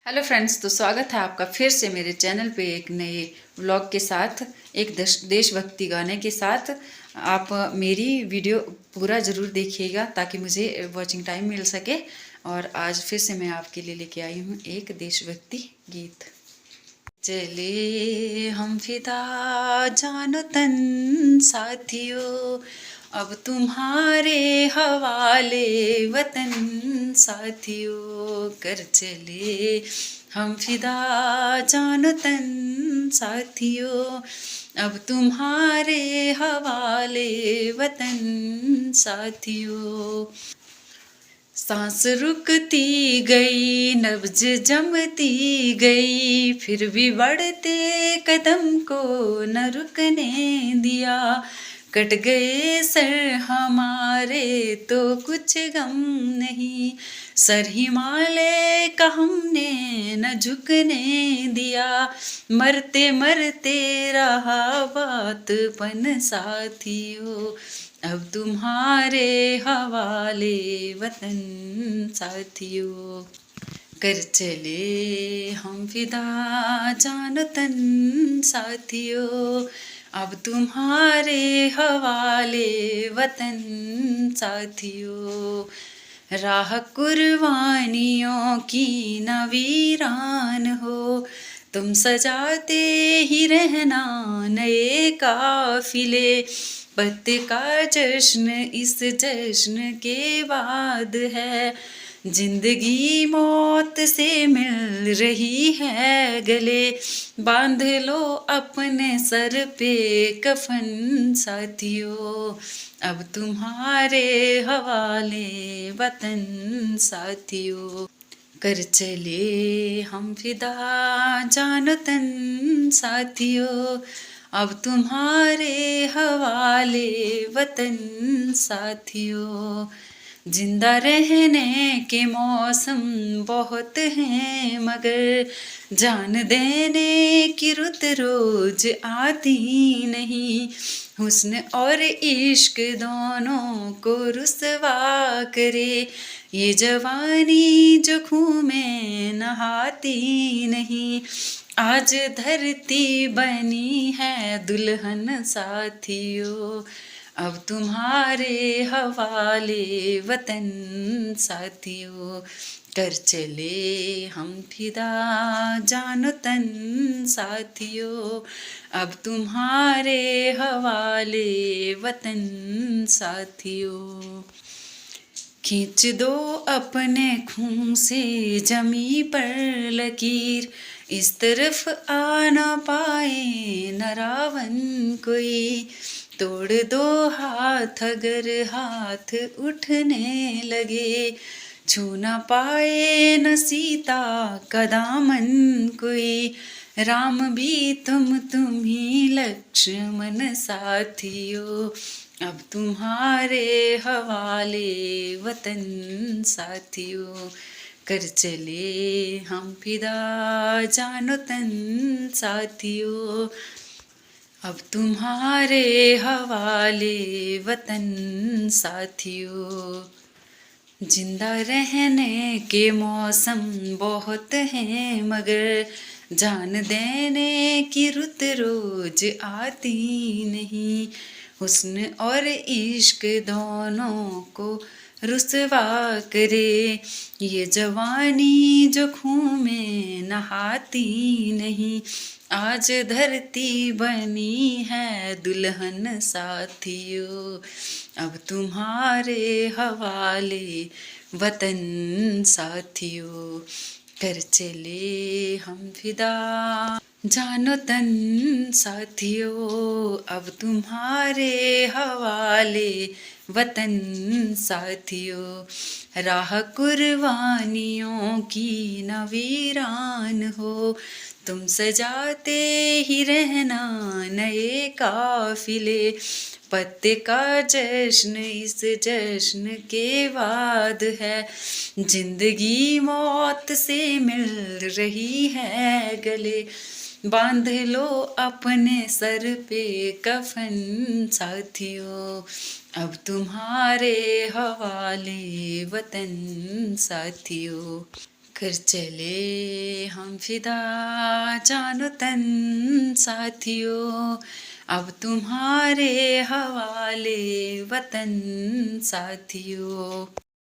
Hello friends, तो स्वागत है आपका फिर से मेरे चैनल पे एक नए व्लॉग के साथ, एक देशभक्ति गाने के साथ। आप मेरी वीडियो पूरा ज़रूर देखिएगा ताकि मुझे वॉचिंग टाइम मिल सके। और आज फिर से मैं आपके लिए लेके आई हूँ एक देशभक्ति गीत। चले हम फिदा जानो तन साथियों, अब तुम्हारे हवाले वतन साथियों। कर चले हम फिदा जानो तन साथियों, अब तुम्हारे हवाले वतन साथियों। सांस रुकती गई, नब्ज जमती गई, फिर भी बढ़ते कदम को न रुकने दिया। कट गए सर हमारे तो कुछ गम नहीं, सर हिमालय का हमने न झुकने दिया। मरते मरते रहा बातपन साथियों, अब तुम्हारे हवाले वतन साथियों। कर चले हम फिदा जानो तन साथियों, अब तुम्हारे हवाले वतन साथियों। राह कुर्बानियों की न वीरान हो, तुम सजाते ही रहना नए काफिले। पत्ते का जश्न इस जश्न के बाद है, जिंदगी मौत से मिल रही है गले। बांध लो अपने सर पे कफन साथियों, अब तुम्हारे हवाले वतन साथियों। कर चले हम फिदा जानो तन साथियों, अब तुम्हारे हवाले वतन साथियों। जिंदा रहने के मौसम बहुत हैं, मगर जान देने की रुत रोज आती नहीं। हुस्न और इश्क दोनों को रुसवा करे, ये जवानी जो खून में नहाती नहीं। आज धरती बनी है दुल्हन साथियों, अब तुम्हारे हवाले वतन साथियों। कर चले हम फिदा जानो तन साथियों, अब तुम्हारे हवाले वतन साथियों। खींच दो अपने खून से जमी पर लकीर, इस तरफ आ न पाए न रावण कोई। तोड़ दो हाथ अगर हाथ उठने लगे, छू न पाए न सीता का दामन कोई। राम भी तुम ही लक्ष्मण साथियों, अब तुम्हारे हवाले वतन साथियों। कर चले हम फिदा जानो तन साथियों, अब तुम्हारे हवाले वतन साथियों। जिंदा रहने के मौसम बहुत हैं, मगर जान देने की रुत रोज आती नहीं। हुस्न और इश्क दोनों को रुसवा करे, ये जवानी जो खून में नहाती नहीं। आज धरती बनी है दुल्हन साथियों, अब तुम्हारे हवाले वतन साथियों। कर चले हम फिदा जानो तन साथियों, अब तुम्हारे हवाले वतन साथियों। राह कुर्बानियों की न वीरान हो, तुम सजाते ही रहना नए काफिले। पत्ते का जश्न इस जश्न के बाद है, जिंदगी मौत से मिल रही है गले। बांध लो अपने सर पे कफन साथियों, अब तुम्हारे हवाले वतन साथियों। कर चले हम फिदा जानो तन साथियों, अब तुम्हारे हवाले वतन साथियों।